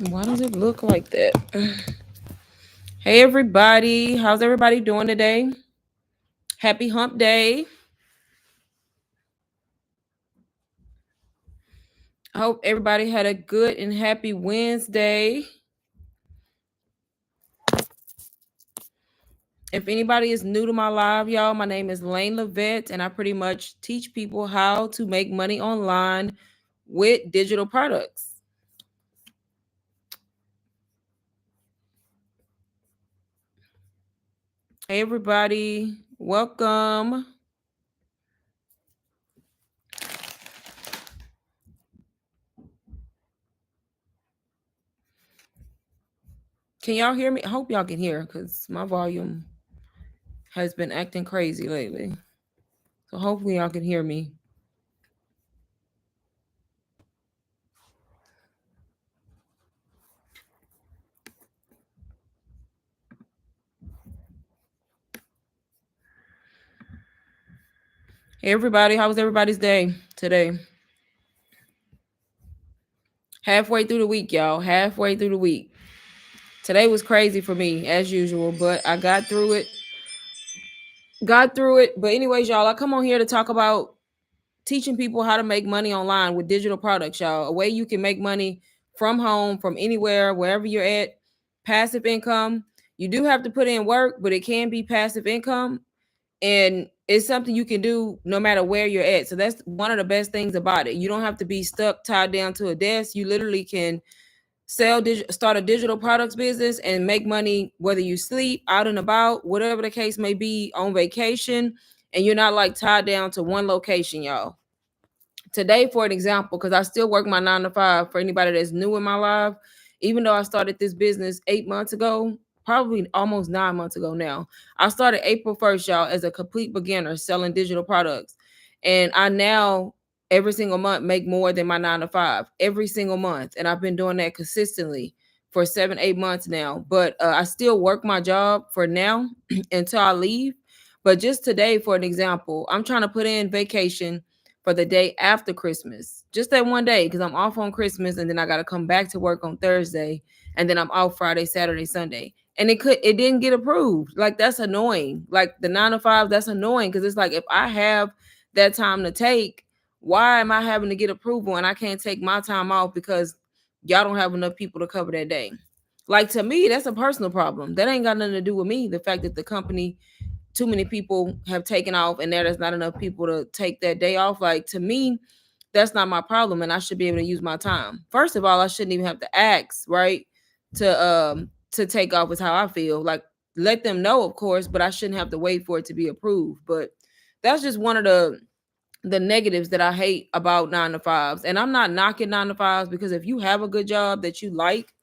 Why does it look like that? Hey, everybody. How's everybody doing today? Happy hump day. I hope everybody had a good and happy Wednesday. If anybody is new to my live, y'all, my name is Lane Levette, and I pretty much teach people how to make money online with digital products. Hey, everybody. Welcome. Can y'all hear me? I hope y'all can hear because my volume has been acting crazy lately. So hopefully y'all can hear me. Hey, everybody. How was everybody's day today? Halfway through the week, y'all. Halfway through the week. Today was crazy for me, as usual, but I got through it. Got through it. But, anyways, y'all, I come on here to talk about teaching people how to make money online with digital products, y'all. A way you can make money from home, from anywhere, wherever you're at. Passive income. You do have to put in work, but it can be passive income. And it's something you can do no matter where you're at. So that's one of the best things about it. You don't have to be stuck tied down to a desk. You literally can start a digital products business and make money whether you sleep, out and about, whatever the case may be, on vacation, and you're not like tied down to one location, y'all. Today, for an example, because I still work my 9 to 5, for anybody that's new in my life, even though I started this business 8 months ago, probably almost 9 months ago now. I started April 1st, y'all, as a complete beginner selling digital products. And I now every single month make more than my 9 to 5 every single month. And I've been doing that consistently for 7, 8 months now. But I still work my job for now until I leave. But just today, for an example, I'm trying to put in vacation for the day after Christmas. Just that one day, because I'm off on Christmas and then I gotta come back to work on Thursday, and then I'm off Friday, Saturday, Sunday. And it didn't get approved. Like, that's annoying. Like, the 9 to 5, that's annoying because it's like, if I have that time to take, why am I having to get approval and I can't take my time off because y'all don't have enough people to cover that day? Like, to me, that's a personal problem. That ain't got nothing to do with me. The fact that the company, too many people have taken off and there's not enough people to take that day off. Like, to me, that's not my problem, and I should be able to use my time. First of all, I shouldn't even have to ask, right? To take off is how I feel. Like, let them know, of course, but I shouldn't have to wait for it to be approved. But that's just one of the negatives that I hate about 9 to 5s. And I'm not knocking 9 to 5s, because if you have a good job that you like,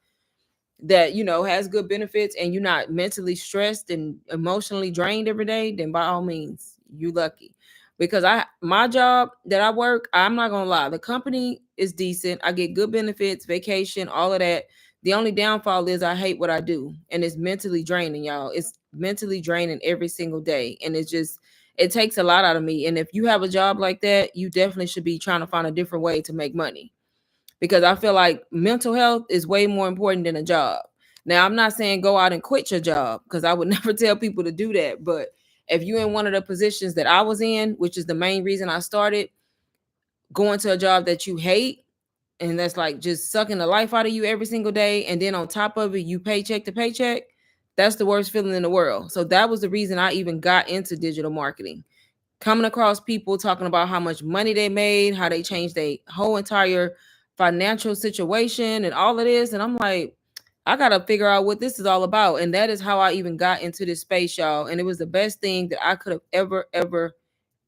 that has good benefits, and you're not mentally stressed and emotionally drained every day, then by all means, you lucky. Because my job that I work, I'm not gonna lie, the company is decent. I get good benefits, vacation, all of that. The only downfall is I hate what I do, and it's mentally draining, y'all. It's mentally draining every single day, and it takes a lot out of me. And if you have a job like that, you definitely should be trying to find a different way to make money, because I feel like mental health is way more important than a job. Now, I'm not saying go out and quit your job, because I would never tell people to do that. But if you're in one of the positions that I was in, which is the main reason I started, going to a job that you hate and that's like just sucking the life out of you every single day, and then on top of it, you paycheck to paycheck, that's the worst feeling in the world. So that was the reason I even got into digital marketing, coming across people talking about how much money they made, how they changed their whole entire financial situation and all of this. And I'm like, I got to figure out what this is all about. And that is how I even got into this space, y'all. And it was the best thing that I could have ever, ever,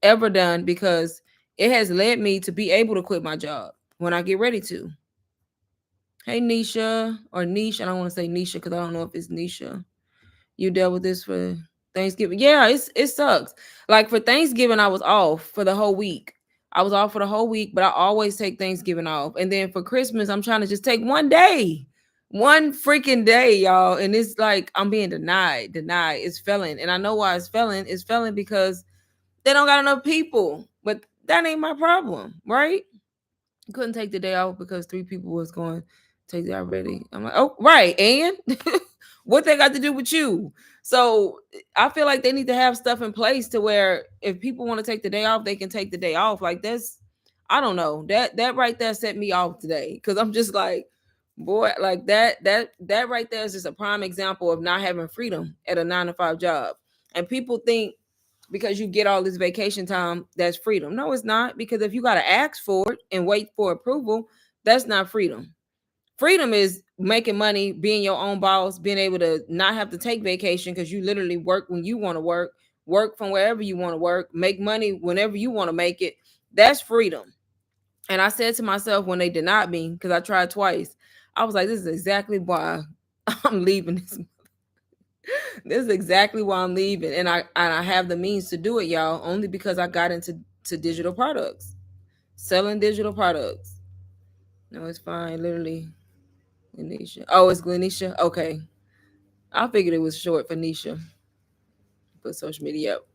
ever done, because it has led me to be able to quit my job when I get ready to. Hey, Nisha, or Niche. I don't want to say Nisha because I don't know if it's Nisha. You dealt with this for Thanksgiving. Yeah, it sucks. Like, for Thanksgiving, I was off for the whole week. I was off for the whole week, but I always take Thanksgiving off. And then for Christmas, I'm trying to just take one day. One freaking day, y'all. And it's like I'm being denied. Denied. It's failing. And I know why it's failing. It's failing because they don't got enough people. But that ain't my problem, right? Couldn't take the day off because 3 people was going Take that already. I'm like, oh, right. And what they got to do with you? So I feel like they need to have stuff in place to where if people want to take the day off, they can take the day off. Like that's, I don't know. That right there set me off today. Cause I'm just like, boy, like that right there is just a prime example of not having freedom at a 9 to 5 job. And people think because you get all this vacation time, that's freedom. No, it's not. Because if you gotta ask for it and wait for approval, that's not freedom. Freedom is making money, being your own boss, being able to not have to take vacation because you literally work when you want to work from wherever you want to work, make money whenever you want to make it. That's freedom. And I said to myself when they denied me, because I tried twice, I was like, this is exactly why I'm leaving this. This is exactly why I'm leaving. And I have the means to do it, y'all, only because I got into digital products, selling digital products. No, it's fine. Literally, Glenisha. Oh, it's Glenisha. Okay. I figured it was short for Nisha. Put social media up.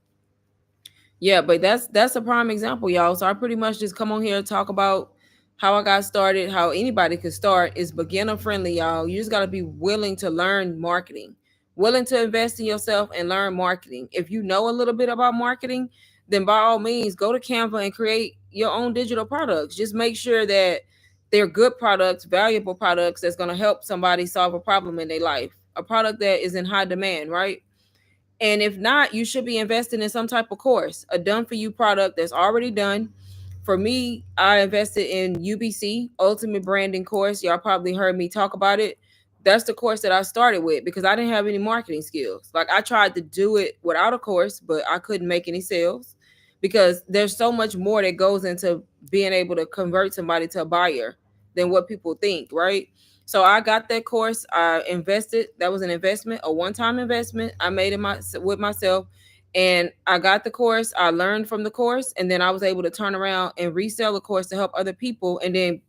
Yeah, but that's a prime example, y'all. So I pretty much just come on here and talk about how I got started, how anybody could start. Is beginner friendly, y'all. You just gotta be willing to learn marketing, willing to invest in yourself and learn marketing. If you know a little bit about marketing, then by all means go to Canva and create your own digital products. Just make sure that they're good products, valuable products that's gonna help somebody solve a problem in their life. A product that is in high demand, right? And if not, you should be investing in some type of course, a done for you product that's already done. For me, I invested in UBC, Ultimate Branding Course. Y'all probably heard me talk about it. That's the course that I started with because I didn't have any marketing skills. Like I tried to do it without a course, but I couldn't make any sales because there's so much more that goes into being able to convert somebody to a buyer than what people think, right? So I got that course. I invested. That was an investment, a one-time investment. I made it with myself, and I got the course. I learned from the course, and then I was able to turn around and resell the course to help other people, and then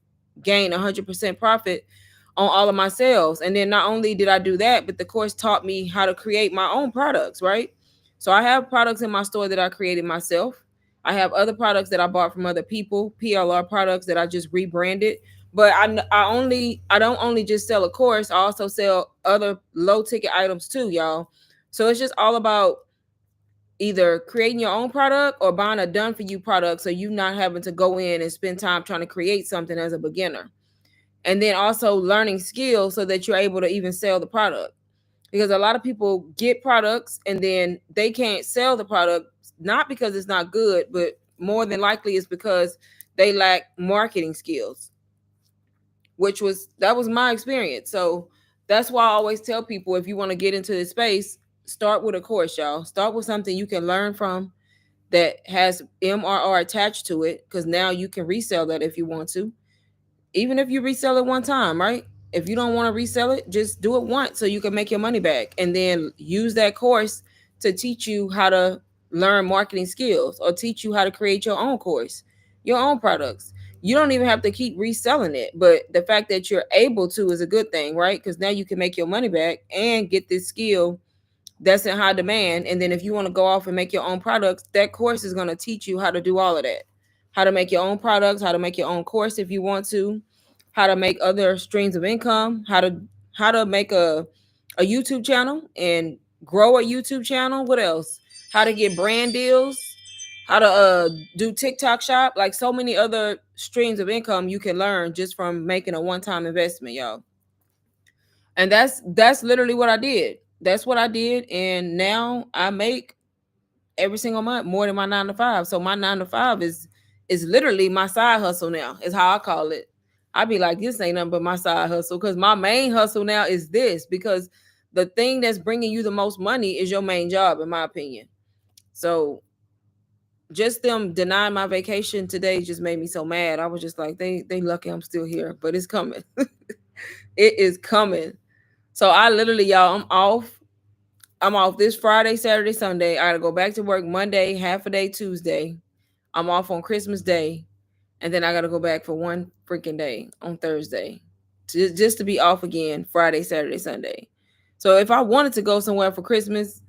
gain 100% profit on all of my sales. And then not only did I do that, but the course taught me how to create my own products. Right. So I have products in my store that I created myself. I have other products that I bought from other people, PLR products that I just rebranded. But I don't only just sell a course, I also sell other low ticket items too, y'all. So it's just all about either creating your own product or buying a done for you product so you not having to go in and spend time trying to create something as a beginner. And then also learning skills so that you're able to even sell the product. Because a lot of people get products and then they can't sell the product, not because it's not good, but more than likely it's because they lack marketing skills, which was that was my experience. So that's why I always tell people if you want to get into this space, start with a course, y'all. Start with something you can learn from that has MRR attached to it, because now you can resell that if you want to. Even if you resell it one time, right? If you don't want to resell it, just do it once so you can make your money back and then use that course to teach you how to learn marketing skills or teach you how to create your own course, your own products. You don't even have to keep reselling it, but the fact that you're able to is a good thing, right? Because now you can make your money back and get this skill that's in high demand. And then if you want to go off and make your own products, that course is going to teach you how to do all of that. How to make your own products, how to make your own course if you want to, how to make other streams of income, how to make a YouTube channel and grow a YouTube channel. What else? How to get brand deals, how to do TikTok shop, like so many other streams of income you can learn just from making a one-time investment, y'all. And that's literally what I did. That's what I did. And now I make every single month more than my 9 to 5. So my 9 to 5 is literally my side hustle now, is how I call it. I be like, this ain't nothing but my side hustle, because my main hustle now is this, because the thing that's bringing you the most money is your main job, in my opinion. So just them denying my vacation today just made me so mad. I was just like, they lucky I'm still here, but it's coming. It is coming. So I literally, y'all, I'm off. I'm off this Friday, Saturday, Sunday. I gotta go back to work Monday, half a day Tuesday. I'm off on Christmas Day, and then I gotta go back for one freaking day on Thursday, just to be off again Friday, Saturday, Sunday. So if I wanted to go somewhere for Christmas,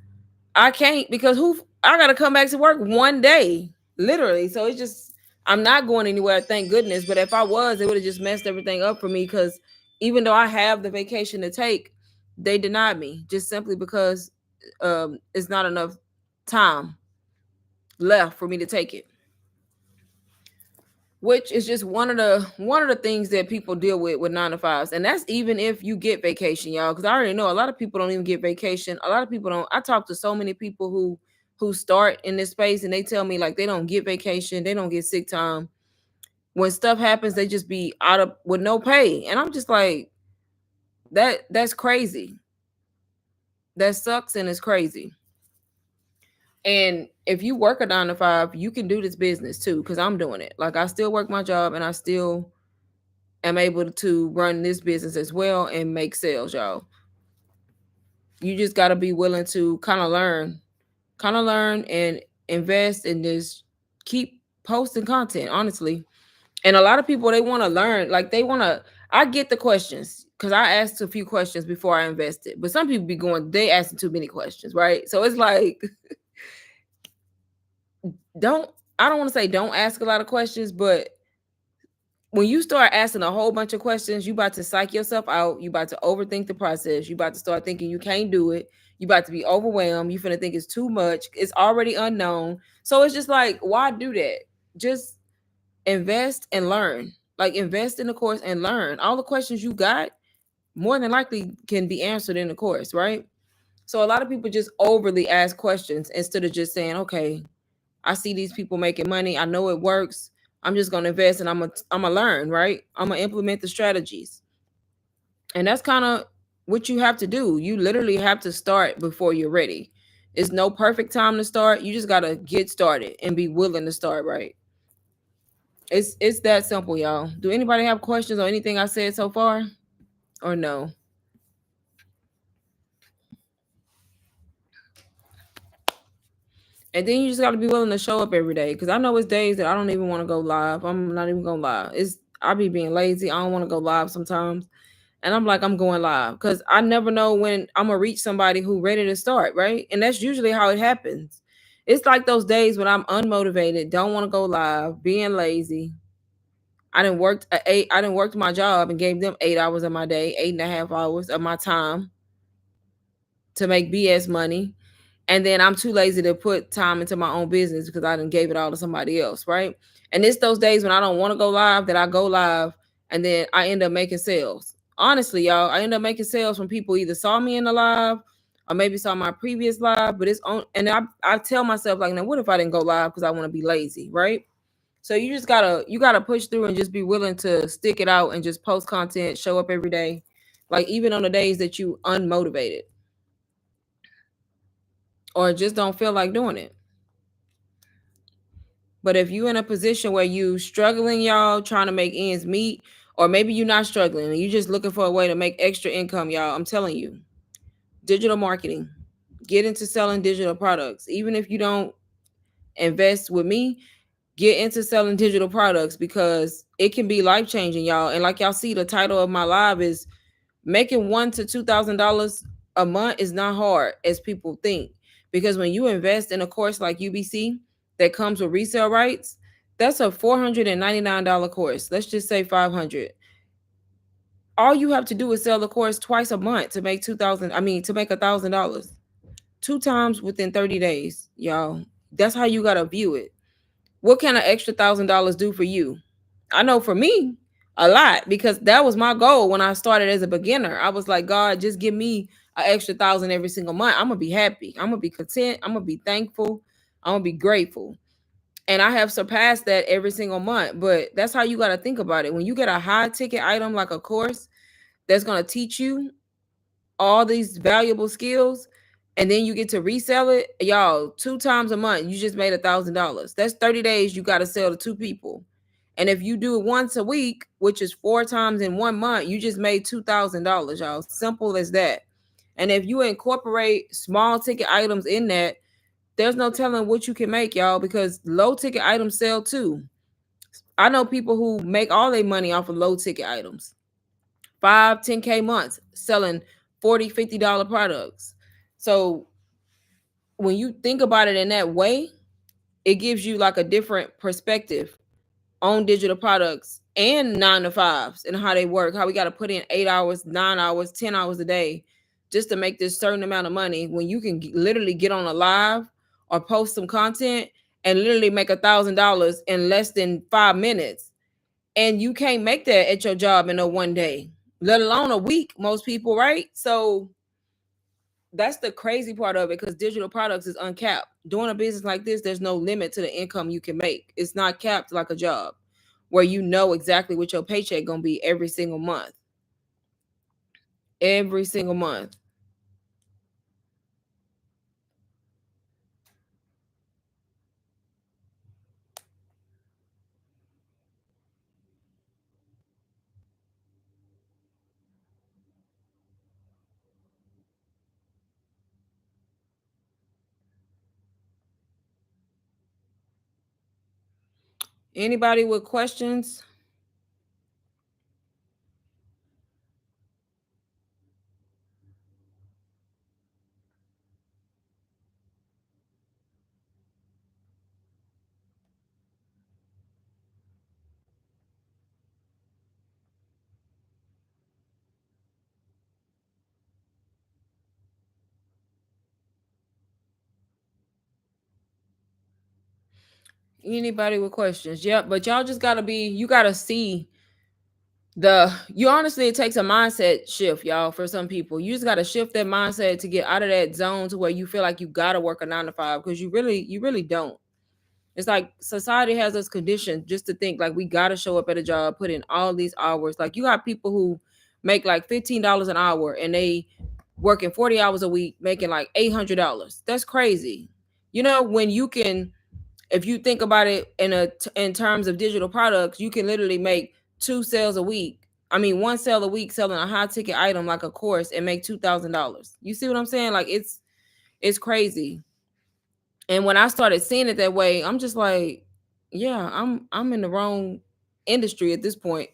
I can't, because I gotta come back to work one day, literally. So it's just I'm not going anywhere, thank goodness. But if I was, it would have just messed everything up for me, because Even though I have the vacation to take, they denied me just simply because it's not enough time left for me to take it, which is just one of the things that people deal with 9 to 5s. And that's even if you get vacation, y'all, because I already know a lot of people don't even get vacation. A lot of people don't. I talk to so many people who start in this space, and they tell me like they don't get vacation, they don't get sick time. When stuff happens, they just be out of with no pay, and I'm just like, that's crazy. That sucks and it's crazy. And if you work a 9 to 5, you can do this business too, because I'm doing it. Like I still work my job, and I still am able to run this business as well and make sales, y'all. You just got to be willing to kind of learn and invest and just keep posting content, honestly. And a lot of people, they want to learn, like they want to. I get the questions because I asked a few questions before I invested, but some people be going, they asking too many questions, right? So it's like, don't I don't want to say don't ask a lot of questions, but when you start asking a whole bunch of questions, you about to psych yourself out. You about to overthink the process. You about to start thinking you can't do it. You about to be overwhelmed. You finna think it's too much. It's already unknown. So it's just like, why do that? Just invest and learn. Like invest in the course and learn. All the questions you got more than likely can be answered in the course, right? So a lot of people just overly ask questions instead of just saying, okay, I see these people making money. I know it works. I'm just gonna invest and I'm gonna learn, right? I'm gonna implement the strategies. And that's kind of what you have to do. You literally have to start before you're ready. It's no perfect time to start. You just gotta get started and be willing to start, right? It's that simple, y'all. Do anybody have questions on anything I said so far? Or no? And then you just got to be willing to show up every day. Because I know it's days that I don't even want to go live. I'm not even gonna lie. It's I be being lazy. I don't want to go live sometimes, and I'm like I'm going live because I never know when I'm gonna reach somebody who ready to start, right? And that's usually how it happens. It's like those days when I'm unmotivated, don't want to go live, being lazy. I didn't work my job and gave them 8 hours of my day, 8.5 hours of my time to make BS money, and then I'm too lazy to put time into my own business because I didn't gave it all to somebody else, right? And it's those days when I don't want to go live that I go live, and then I end up making sales. Honestly, y'all, I end up making sales from people either saw me in the live or maybe saw my previous live, but it's on. And I tell myself like, now what if I didn't go live because I want to be lazy, right? So you gotta push through and just be willing to stick it out and just post content, show up every day, like even on the days that you unmotivated or just don't feel like doing it. But if you in a position where you struggling, y'all, trying to make ends meet, or maybe you're not struggling and you just looking for a way to make extra income, y'all, I'm telling you, digital marketing, get into selling digital products. Even if you don't invest with me, get into selling digital products because it can be life changing, y'all. And like y'all see, the title of my live is making $1,000 to $2,000 a month is not hard as people think. Because when you invest in a course like UBC that comes with resale rights, that's a $499 course. Let's just say 500. All you have to do is sell the course twice a month to make 2,000. I mean, to make $1,000, two times within 30 days, y'all. That's how you gotta view it. What can an extra $1,000 do for you? I know for me, a lot because that was my goal when I started as a beginner. I was like, God, just give me an extra 1,000 every single month. I'm gonna be happy. I'm gonna be content. I'm gonna be thankful. I'm gonna be grateful. And I have surpassed that every single month. But that's how you got to think about it. When you get a high ticket item like a course that's gonna teach you all these valuable skills, and then you get to resell it, y'all, two times a month, you just made $1,000. That's 30 days you got to sell to two people. And if you do it once a week, which is 4 times in 1 month, you just made $2,000, y'all. Simple as that. And if you incorporate small ticket items in that, there's no telling what you can make, y'all, because low ticket items sell too. I know people who make all their money off of low ticket items. 5, 10K months selling 40, $50 products. So when you think about it in that way, it gives you like a different perspective on digital products and 9 to 5s and how they work, how we got to put in 8 hours, 9 hours, 10 hours a day just to make this certain amount of money when you can literally get on a live or post some content and literally make $1,000 in less than 5 minutes. And you can't make that at your job in a one day, let alone a week, most people, right? So that's the crazy part of it, because digital products is uncapped. Doing a business like this, there's no limit to the income you can make. It's not capped like a job where you know exactly what your paycheck gonna be every single month. Every single month. Anybody with questions? Anybody with questions? Yep, but y'all just gotta be, you gotta see you honestly, it takes a mindset shift, y'all. For some people, you just got to shift that mindset to get out of that zone to where you feel like you gotta work a 9 to 5, because you really don't. It's like society has us conditioned just to think like we gotta show up at a job, put in all these hours. Like you got people who make like $15 an hour and they working 40 hours a week, making like $800. That's crazy. When you can, if you think about it in terms of digital products, you can literally make two sales a week. I mean, one sale a week selling a high ticket item like a course and make $2,000. You see what I'm saying? Like it's crazy. And when I started seeing it that way, I'm just like, yeah, I'm in the wrong industry at this point.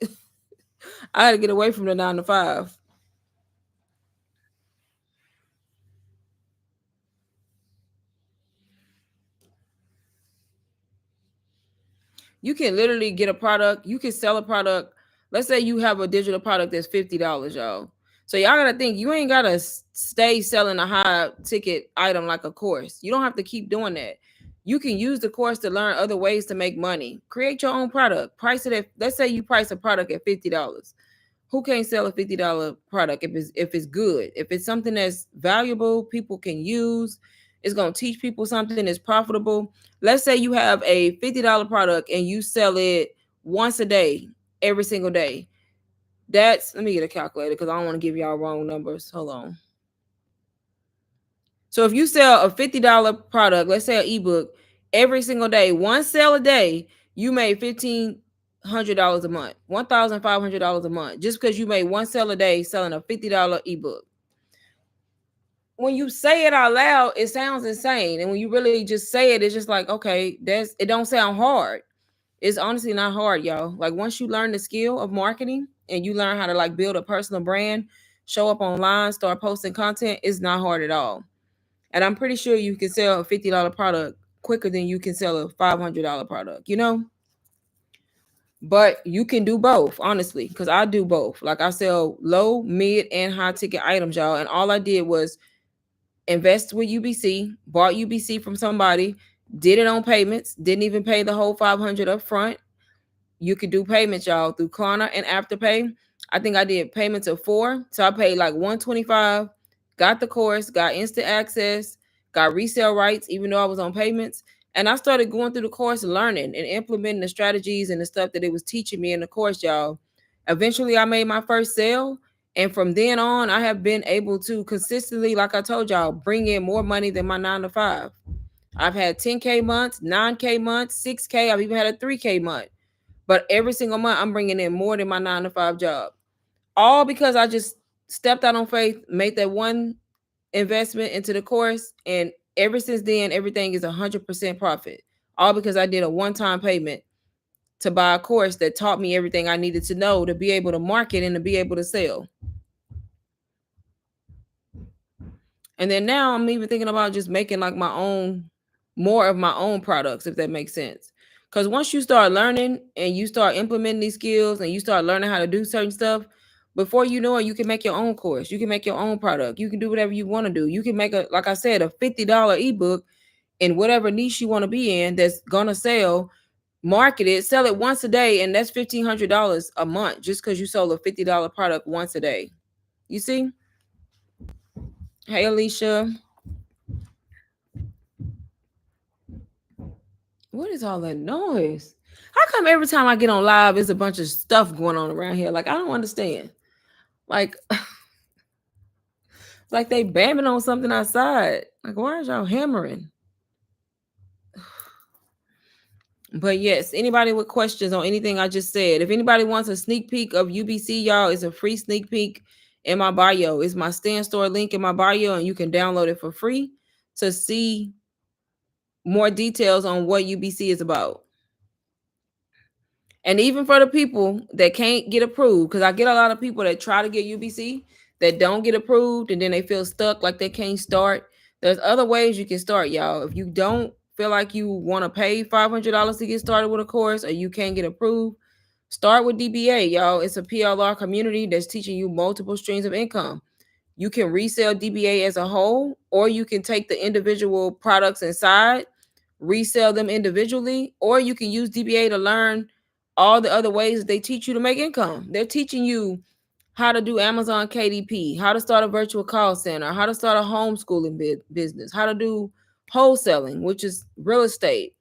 I got to get away from the 9 to 5. You can literally get a product. You can sell a product. Let's say you have a digital product that's $50, y'all. So y'all gotta think, you ain't gotta stay selling a high ticket item like a course. You don't have to keep doing that. You can use the course to learn other ways to make money. Create your own product. Price it at, let's say you price a product at $50. Who can't sell a $50 product if it's good? If it's something that's valuable, people can use, it's gonna teach people something that's profitable. Let's say you have a $50 product and you sell it once a day, every single day. That's, let me get a calculator because I don't want to give y'all wrong numbers. Hold on. So if you sell a $50 product, let's say an ebook, every single day, one sale a day, you made $1,500 a month, $1,500 a month, just because you made one sale a day selling a $50 ebook. When you say it out loud, it sounds insane. And when you really just say it, it's just like, okay, it don't sound hard. It's honestly not hard, y'all. Like once you learn the skill of marketing and you learn how to like build a personal brand, show up online, start posting content, it's not hard at all. And I'm pretty sure you can sell a $50 product quicker than you can sell a $500 product. But you can do both, honestly, because I do both. Like I sell low, mid, and high ticket items, y'all. And all I did was invest with UBC, bought UBC from somebody, did it on payments, didn't even pay the whole 500 up front. You could do payments, y'all, through Klarna and Afterpay. I think I did payments of 4. So I paid like 125, got the course, got instant access, got resale rights, even though I was on payments. And I started going through the course, learning and implementing the strategies and the stuff that it was teaching me in the course, y'all. Eventually, I made my first sale. And from then on, I have been able to consistently, like I told y'all, bring in more money than my 9 to 5. I've had 10K months, 9K months, 6K. I've even had a 3K month. But every single month, I'm bringing in more than my 9 to 5 job. All because I just stepped out on faith, made that one investment into the course. And ever since then, everything is 100% profit. All because I did a one-time payment to buy a course that taught me everything I needed to know to be able to market and to be able to sell. And then now I'm even thinking about just making like my own, more of my own products, if that makes sense. Because once you start learning and you start implementing these skills and you start learning how to do certain stuff, before you know it, you can make your own course. You can make your own product. You can do whatever you want to do. You can make a, like I said, a $50 ebook in whatever niche you want to be in that's gonna sell. Market it, sell it once a day, and that's $1,500 a month just because you sold a $50 product once a day. You see? Hey, Alicia. What is all that noise? How come every time I get on live, there's a bunch of stuff going on around here? Like, I don't understand. Like, like they bamming on something outside. Like, why is y'all hammering? But yes, anybody with questions on anything I just said, if anybody wants a sneak peek of UBC, y'all, it's a free sneak peek in my bio. It's my stand store link in my bio, and you can download it for free to see more details on what UBC is about. And even for the people that can't get approved, because I get a lot of people that try to get UBC that don't get approved and then they feel stuck like they can't start. There's other ways you can start, y'all. If you don't feel like you want to pay $500 to get started with a course or you can't get approved, start with DBA, y'all. It's a PLR community that's teaching you multiple streams of income. You can resell DBA as a whole, or you can take the individual products inside, resell them individually, or you can use DBA to learn all the other ways that they teach you to make income. They're teaching you how to do Amazon KDP, how to start a virtual call center, how to start a homeschooling business, how to do wholesaling, which is real estate,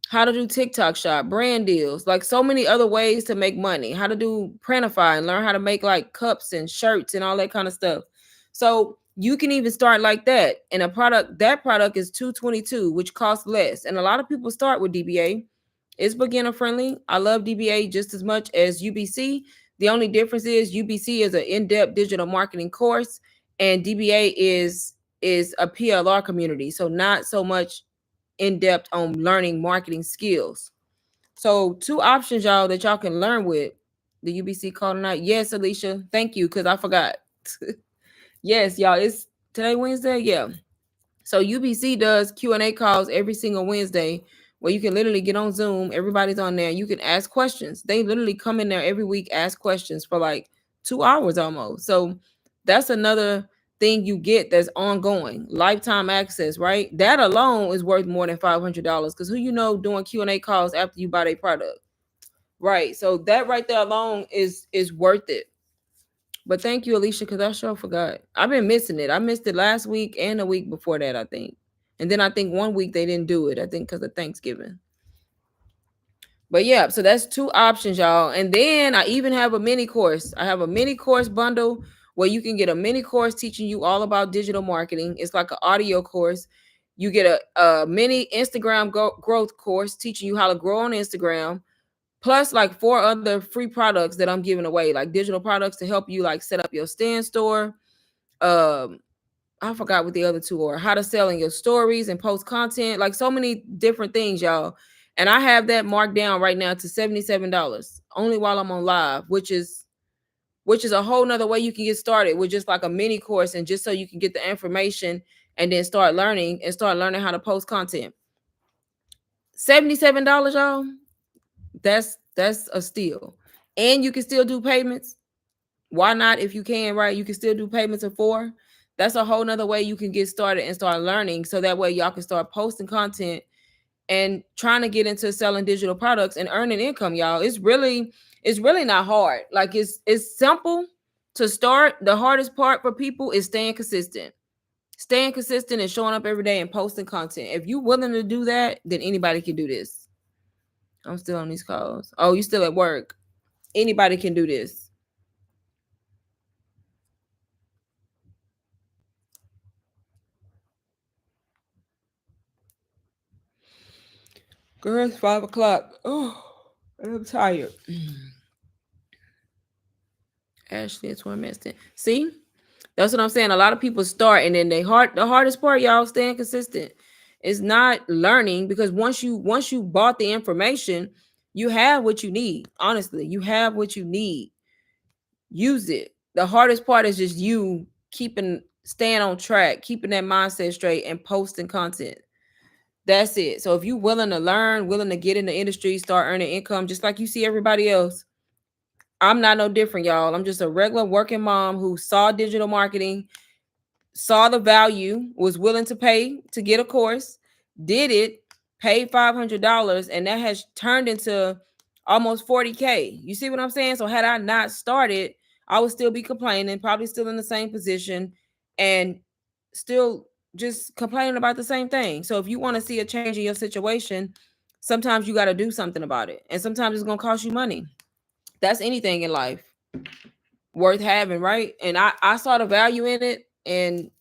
how to do TikTok shop, brand deals, like so many other ways to make money, how to do Printify and learn how to make like cups and shirts and all that kind of stuff. So you can even start like that. And that product is 222, which costs less. And a lot of people start with DBA. It's beginner friendly. I love DBA just as much as UBC. The only difference is UBC is an in-depth digital marketing course and DBA is a PLR community. So not so much in depth on learning marketing skills. So two options, y'all, that y'all can learn with the UBC call tonight. Yes, Alicia, thank you, because I forgot. Yes, y'all, it's today Wednesday. Yeah. So UBC does Q&A calls every single Wednesday where you can literally get on Zoom. Everybody's on there. You can ask questions. They literally come in there every week, ask questions for like 2 hours almost. So that's another thing you get that's ongoing, lifetime access, right? That alone is worth more than $500 because who you know doing Q&A calls after you buy their product, right? So that right there alone is worth it. But thank you, Alicia, because I sure forgot. I've been missing it. I missed it last week and the week before that, I think. And then I think one week they didn't do it, I think because of Thanksgiving. But yeah, so that's two options, y'all. And then I even have a mini course. I have a mini course bundle where you can get a mini course teaching you all about digital marketing. It's like an audio course. You get a mini Instagram growth course teaching you how to grow on Instagram, plus like 4 other free products that I'm giving away, like digital products to help you like set up your stand store. Um, I forgot what the other two are. How to sell in your stories and post content, like so many different things, y'all. And I have that marked down right now to $77 only while I'm on live, which is a whole nother way you can get started with just like a mini course and just so you can get the information and then start learning how to post content. $77, y'all. That's a steal. And you can still do payments. Why not? If you can, right? You can still do payments of 4. That's a whole nother way you can get started and start learning. So that way y'all can start posting content and trying to get into selling digital products and earning income, y'all. It's really not hard. Like it's simple to start. The hardest part for people is staying consistent. Staying consistent and showing up every day and posting content. If you're willing to do that, then anybody can do this. I'm still on these calls. Oh, you still at work. Anybody can do this. Girl, it's 5 o'clock. Oh, I'm tired. Ashley, it's one missed it. See, that's what I'm saying. A lot of people start, and then the hardest part, y'all, staying consistent. It's not learning because once you bought the information, you have what you need. Honestly, you have what you need. Use it. The hardest part is just you staying on track, keeping that mindset straight, and posting content. That's it. So if you willing to learn, willing to get in the industry, start earning income, just like you see everybody else, I'm not no different, y'all. I'm just a regular working mom who saw digital marketing, saw the value, was willing to pay to get a course, did it, paid $500, and that has turned into almost 40K. You see what I'm saying? So had I not started, I would still be complaining, probably still in the same position, and still just complaining about the same thing. So if you want to see a change in your situation, sometimes you got to do something about it, and sometimes it's going to cost you money. That's anything in life worth having, right? And I saw the value in it, and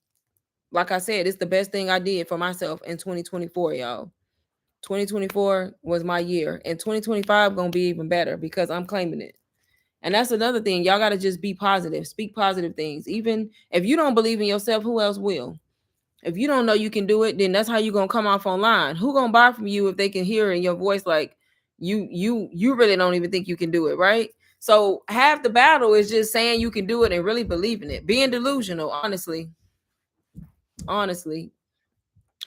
like I said, it's the best thing I did for myself in 2024, y'all. 2024 was my year, and 2025 gonna be even better because I'm claiming it. And that's another thing. Y'all gotta just be positive, speak positive things. Even if you don't believe in yourself, who else will? If you don't know you can do it, then that's how you gonna come off online. Who gonna buy from you if they can hear in your voice like you really don't even think you can do it, right? So half the battle is just saying you can do it and really believing it. Being delusional, honestly,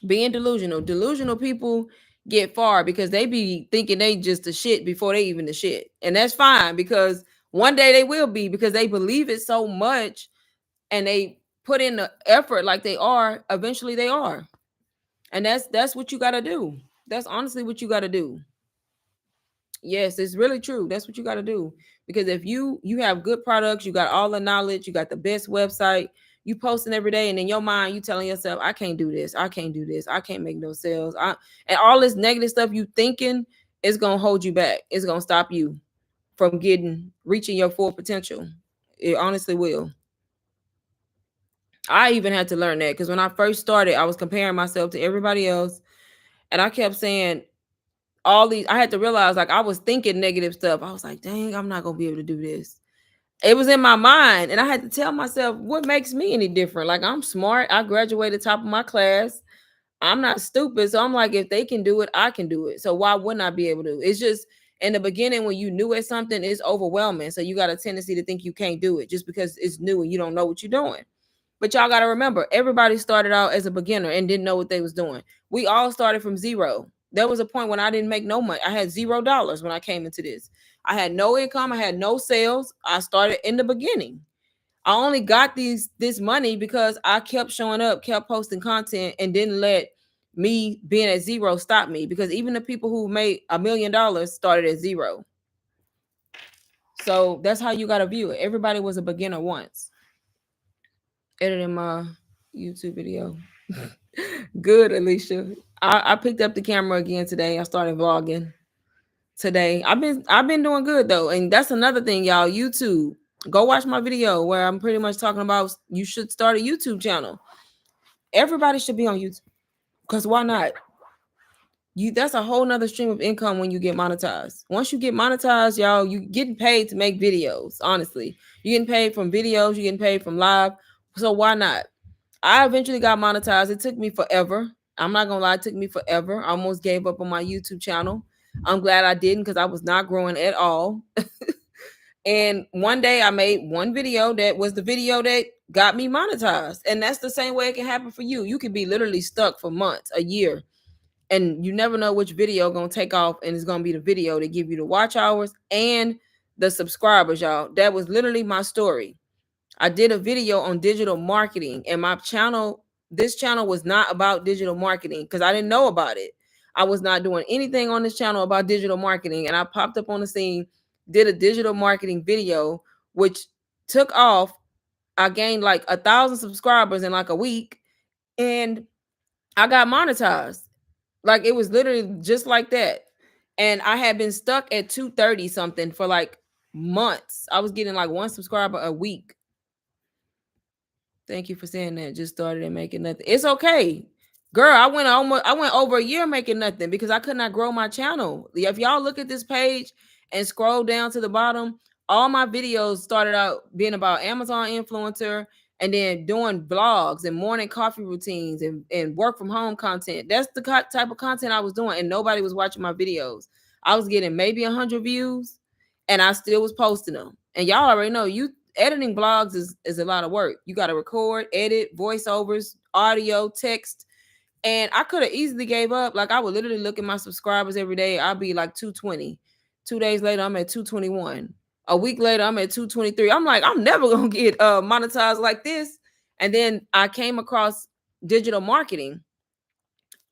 being delusional. Delusional people get far because they be thinking they just the shit before they even the shit. And that's fine because one day they will be because they believe it so much and they put in the effort like they are, eventually they are. And that's what you got to do. That's honestly what you got to do. Yes, it's really true. That's what you got to do. Because if you have good products, you got all the knowledge, you got the best website, you posting every day, and in your mind, you telling yourself, I can't do this, I can't do this, I can't make no sales. And all this negative stuff you thinking is gonna hold you back. It's gonna stop you from reaching your full potential. It honestly will. I even had to learn that because when I first started, I was comparing myself to everybody else, and I kept saying, all these I had to realize like I was thinking negative stuff. I was like, dang, I'm not gonna be able to do this. It was in my mind, and I had to tell myself what makes me any different. Like I'm smart. I graduated top of my class. I'm not stupid. So I'm like, if they can do it, I can do it. So why wouldn't I be able to? It's just in the beginning when you new at something, it's overwhelming. So you got a tendency to think you can't do it just because it's new and you don't know what you're doing. But y'all got to remember, everybody started out as a beginner and didn't know what they was doing. We all started from zero. There was a point when I didn't make no money. I had $0 when I came into this. I had no income. I had no sales. I started in the beginning. I only got this money because I kept showing up, kept posting content, and didn't let me being at zero stop me. Because even the people who made $1 million started at zero. So that's how you got to view it. Everybody was a beginner once. Editing my YouTube video. Good, Alicia. I picked up the camera again today. I started vlogging today. I've been doing good though, and that's another thing, y'all. YouTube. Go watch my video where I'm pretty much talking about you should start a YouTube channel. Everybody should be on YouTube because why not? That's a whole nother stream of income when you get monetized. Once you get monetized, y'all, you getting paid to make videos. Honestly, you're getting paid from videos. You're getting paid from live. So why not? I eventually got monetized. It took me forever. I'm not gonna lie, it took me forever. I almost gave up on my YouTube channel. I'm glad I didn't because I was not growing at all. And one day I made one video that was the video that got me monetized. And that's the same way it can happen for you. You could be literally stuck for months, a year, and you never know which video gonna take off, and it's gonna be the video that give you the watch hours and the subscribers, y'all. That was literally my story. I did a video on digital marketing, and my channel, this channel was not about digital marketing because I didn't know about it. I was not doing anything on this channel about digital marketing, and I popped up on the scene, did a digital marketing video, which took off. I gained like 1,000 subscribers in like a week, and I got monetized. Like it was literally just like that. And I had been stuck at 230 something for like months. I was getting like one subscriber a week. Thank you for saying that. Just started and making nothing. It's okay. Girl, I went over a year making nothing because I could not grow my channel. If y'all look at this page and scroll down to the bottom, all my videos started out being about Amazon influencer and then doing vlogs and morning coffee routines and work from home content. That's the type of content I was doing, and nobody was watching my videos. I was getting maybe 100 views and I still was posting them. And y'all already know you editing blogs is a lot of work. You got to record, edit, voiceovers, audio, text, And I could have easily gave up. Like I would literally look at my subscribers every day. I'd be like 220. 2 days later, I'm at 221. A week later, I'm at 223. I'm like, I'm never gonna get monetized like this. And then I came across digital marketing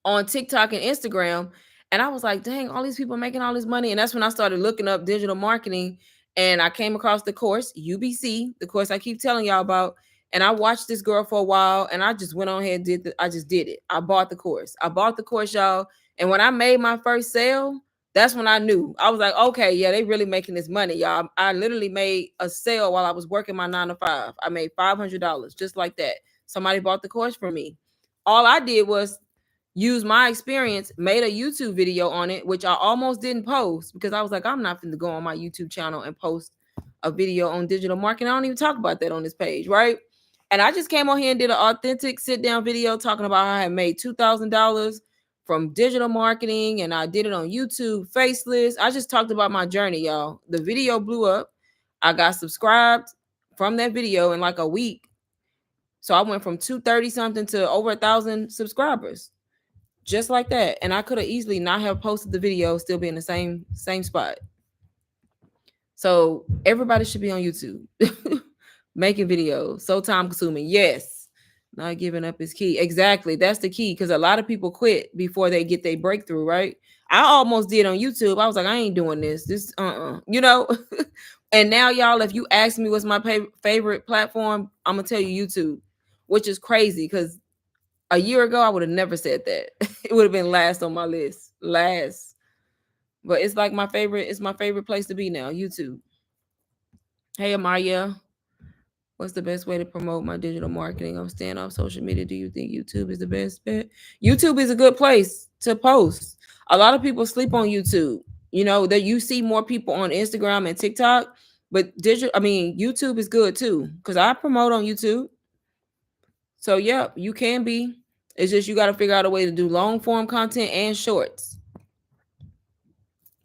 on TikTok and Instagram. And I was like, dang, all these people making all this money. And that's when I started looking up digital marketing. And I came across the course, UBC, the course I keep telling y'all about. And I watched this girl for a while and I just went on ahead and I just did it. I bought the course. I bought the course, y'all. And when I made my first sale, that's when I knew. I was like, okay, yeah, they really making this money, y'all. I literally made a sale while I was working my 9 to 5. I made $500 just like that. Somebody bought the course from me. All I did was use my experience, made a YouTube video on it, which I almost didn't post because I was like, I'm not going to go on my YouTube channel and post a video on digital marketing. I don't even talk about that on this page, right? And I just came on here and did an authentic sit down video talking about how I had made $2,000 from digital marketing, and I did it on YouTube, faceless. I just talked about my journey, y'all. The video blew up. I got subscribed from that video in like a week. So I went from 230 something to over 1,000 subscribers just like that. And I could have easily not have posted the video, still be in the same spot. So everybody should be on YouTube making videos. So time consuming. Yes. Not giving up is key. Exactly. That's the key. Because a lot of people quit before they get their breakthrough, right? I almost did on YouTube. I was like, I ain't doing this. You know? And now, y'all, if you ask me what's my favorite platform, I'm gonna tell you YouTube, which is crazy because a year ago, I would have never said that. It would have been last on my list. Last. But it's like my favorite, it's my favorite place to be now, YouTube. Hey Amaya, what's the best way to promote my digital marketing? I'm staying off social media. Do you think YouTube is the best bet? YouTube is a good place to post. A lot of people sleep on YouTube. You know, that you see more people on Instagram and TikTok, but YouTube is good too. Because I promote on YouTube. So yeah, you can be. It's just you got to figure out a way to do long form content and shorts.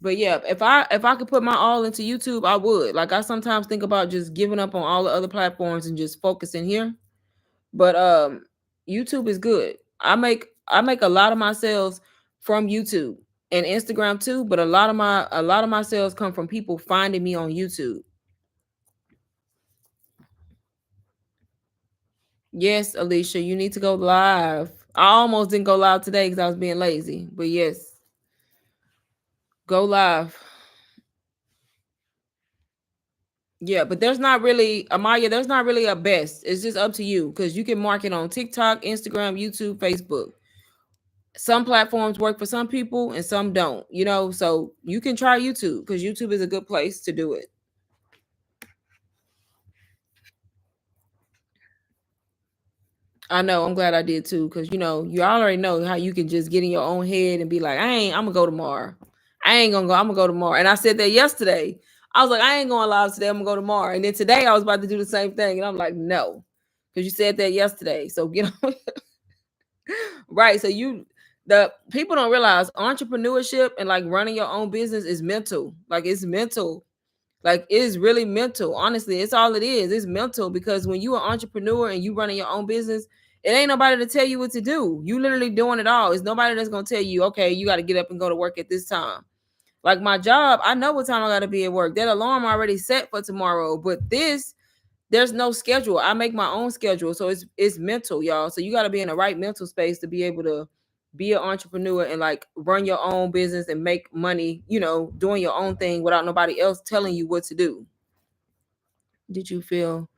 But yeah, if I could put my all into YouTube, I would. Like I sometimes think about just giving up on all the other platforms and just focusing here. But YouTube is good. I make a lot of my sales from YouTube and Instagram too, but a lot of my sales come from people finding me on YouTube. Yes, Alicia, you need to go live. I almost didn't go live today because I was being lazy. But yes, go live. Yeah, but there's not really, Amaya, there's not really a best. It's just up to you because you can market on TikTok, Instagram, YouTube, Facebook. Some platforms work for some people and some don't, so you can try YouTube because YouTube is a good place to do it. I know, I'm glad I did too, because you already know how you can just get in your own head and be like, I'm gonna go tomorrow. I ain't gonna go, I'm gonna go tomorrow. And I said that yesterday. I was like, I ain't going live today, I'm gonna go tomorrow. And then today I was about to do the same thing. And I'm like, no, because you said that yesterday. So right. So the people don't realize entrepreneurship and like running your own business is mental. Like it's mental. Like it's really mental. Honestly, it's all it is. It's mental because when you an entrepreneur and you running your own business, it ain't nobody to tell you what to do. You literally doing it all. It's nobody that's gonna tell you, okay, you got to get up and go to work at this time. Like my job, I know what time I got to be at work. That alarm already set for tomorrow. But there's no schedule. I make my own schedule. So it's mental, y'all. So you got to be in the right mental space to be able to be an entrepreneur and like run your own business and make money, doing your own thing without nobody else telling you what to do. Did you feel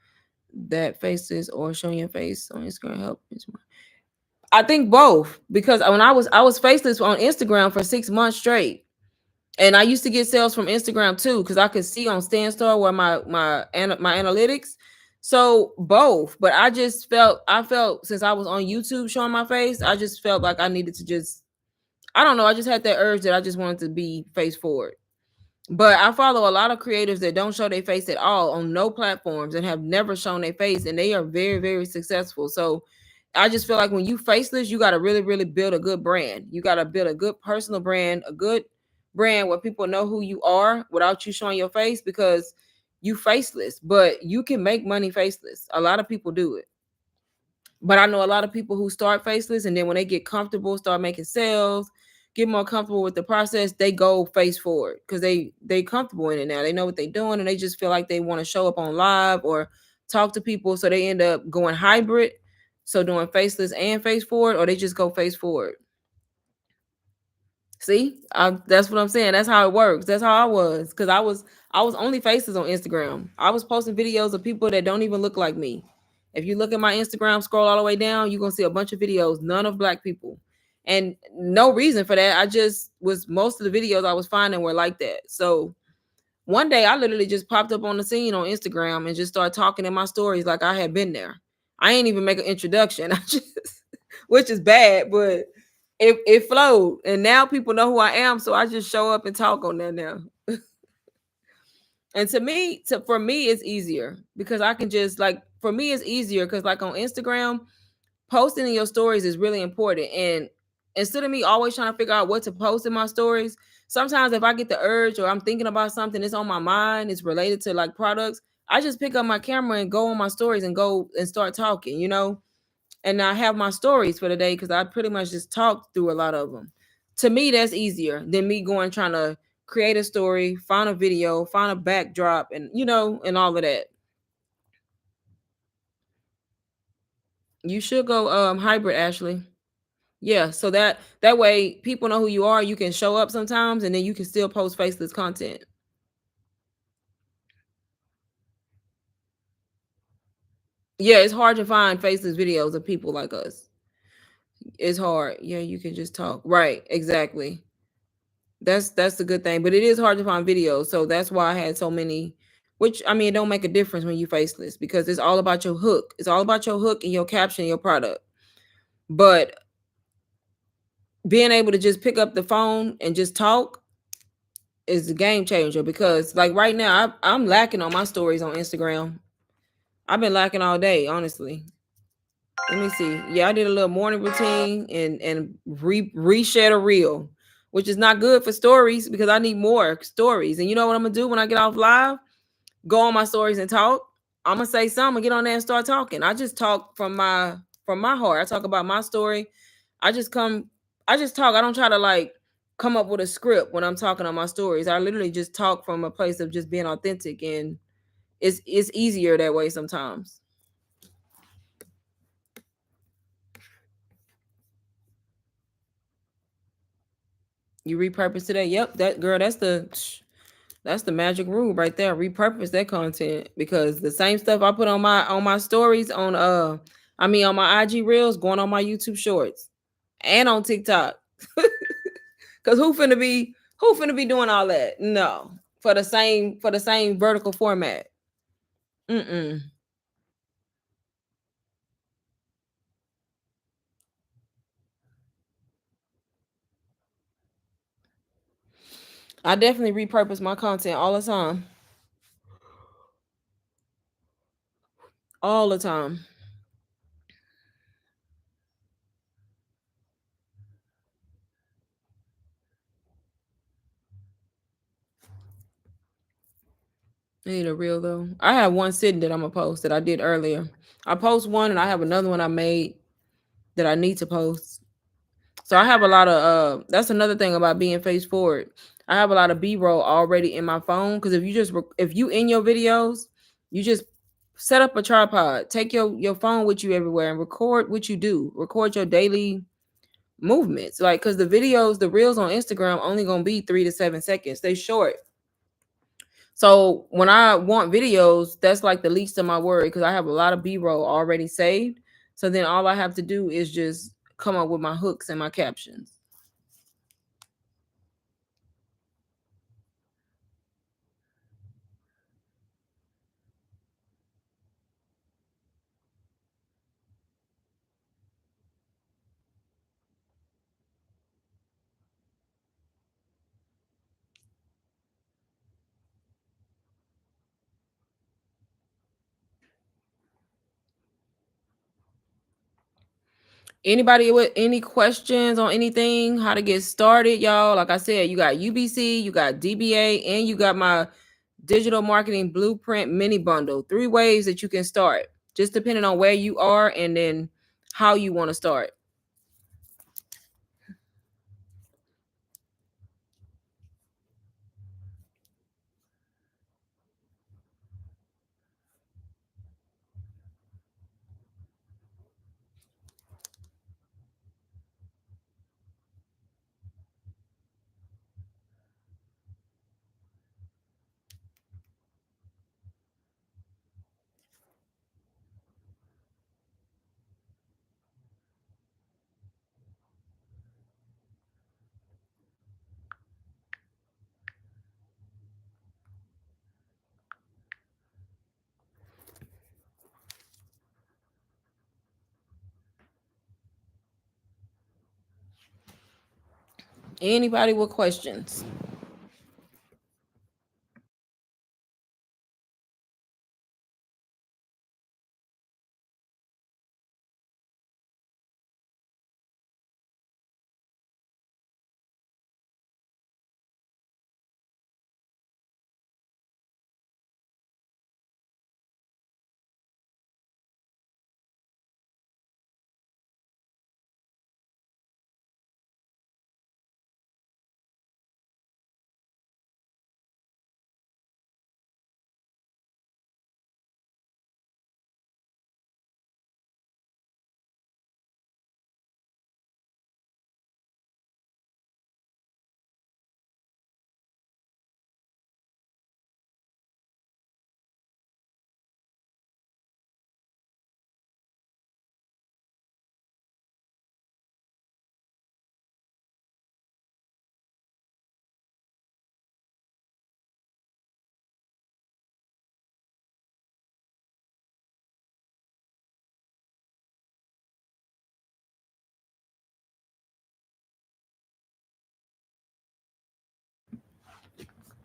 that faces or showing your face on Instagram help? I think both because when I was faceless on Instagram for 6 months straight. And I used to get sales from Instagram too, because I could see on StanStar where my analytics. So both, but I felt since I was on YouTube showing my face, I just felt like I needed to I don't know, I just had that urge that I just wanted to be face forward. But I follow a lot of creators that don't show their face at all on no platforms and have never shown their face, and they are very, very successful. So I just feel like when you faceless, you got to really, really build a good brand. You got to build a good personal brand, a good brand where people know who you are without you showing your face because you faceless, but you can make money faceless. A lot of people do it. But I know a lot of people who start faceless, and then when they get comfortable, start making sales, get more comfortable with the process, they go face forward because they comfortable in it now. They know what they're doing, and they just feel like they want to show up on live or talk to people. So they end up going hybrid, so doing faceless and face forward, or they just go face forward. See, that's what I'm saying. That's how it works. That's how I was, because I was only faces on Instagram. I was posting videos of people that don't even look like me. If you look at my Instagram, scroll all the way down, you're gonna see a bunch of videos, none of black people, and no reason for that. I just was most of the videos I was finding were like that. So one day I literally just popped up on the scene on Instagram and just started talking in my stories like I had been there. I ain't even make an introduction. I just, which is bad, but it flowed, and now people know who I am. So I just show up and talk on there now. And for me, it's easier because I can just like for me, it's easier because like on Instagram, posting in your stories is really important. And instead of me always trying to figure out what to post in my stories, sometimes if I get the urge or I'm thinking about something, it's on my mind, it's related to like products, I just pick up my camera and go on my stories and go and start talking. And I have my stories for the day because I pretty much just talked through a lot of them. To me, that's easier than me going trying to create a story, find a video, find a backdrop, and all of that. You should go hybrid, Ashley. Yeah, so that way people know who you are. You can show up sometimes, and then you can still post faceless content. Yeah, it's hard to find faceless videos of people like us. It's hard. Yeah, you can just talk. Right, exactly. That's the good thing, but it is hard to find videos, so that's why I had so many. Which I mean, it don't make a difference when you faceless because it's all about your hook. It's all about your hook and your caption, and your product. But being able to just pick up the phone and just talk is a game changer because, like right now, I'm lacking on my stories on Instagram. I've been lacking all day, honestly. Let me see. Yeah, I did a little morning routine and reshared a reel, which is not good for stories because I need more stories. And you know what I'm gonna do when I get off live? Go on my stories and talk. I'm gonna say something, get on there and start talking. I just talk from my heart. I talk about my story. I just come, I just talk. I don't try to like come up with a script when I'm talking on my stories. I literally just talk from a place of just being authentic, and it's easier that way sometimes. You repurpose today. Yep, that girl, that's the magic rule right there. Repurpose that content because the same stuff I put on my stories on my IG reels going on my YouTube shorts and on TikTok. Cause who finna be doing all that? No. For the same vertical format. Mm-mm. I definitely repurpose my content all the time. All the time. I need a reel though. I have one sitting that I'm gonna post that I did earlier. I post one and I have another one I made that I need to post. So I have a lot of that's another thing about being face forward. I have a lot of B-roll already in my phone because if you in your videos, you just set up a tripod, take your phone with you everywhere and record what you do. Record your daily movements. Like cuz the reels on Instagram only going to be 3 to 7 seconds. They short. So when I want videos, that's like the least of my worry because I have a lot of B-roll already saved. So then all I have to do is just come up with my hooks and my captions. Anybody with any questions on anything, how to get started, y'all? Like I said, you got UBC, you got DBA, and you got my digital marketing blueprint mini bundle. Three ways that you can start, just depending on where you are, and then how you want to start. Anybody with questions?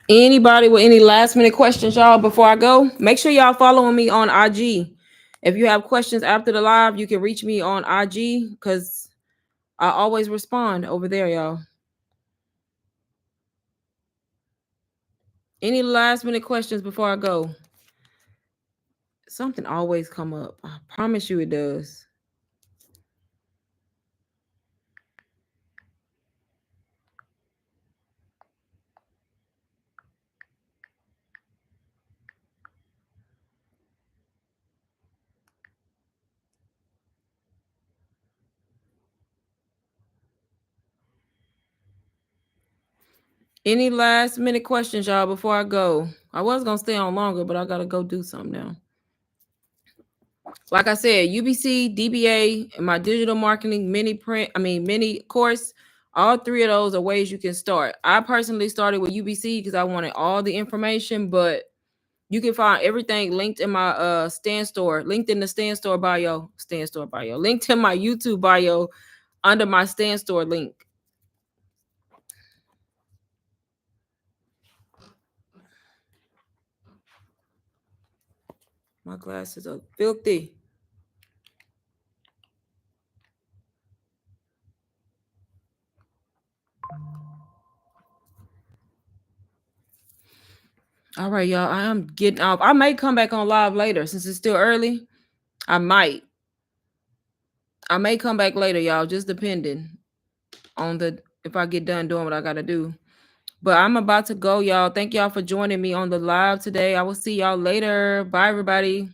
Anybody with any last minute questions, y'all, before I go? Make sure y'all following me on IG. If you have questions after the live, you can reach me on IG because I always respond over there, y'all. Any last minute questions before I go? Something always come up. I promise you it does. Any last minute questions, y'all, before I go? I was gonna stay on longer, but I gotta go do something now. Like I said, UBC, DBA, and my digital marketing mini course, all three of those are ways you can start. I personally started with UBC because I wanted all the information, but you can find everything linked in my stand store, linked in the stand store bio, linked in my YouTube bio under my stand store link. My glasses are filthy. All right, y'all. I am getting off. I may come back on live later since it's still early. I might. I may come back later, y'all, just depending on the if I get done doing what I gotta do. But I'm about to go, y'all. Thank y'all for joining me on the live today. I will see y'all later. Bye, everybody.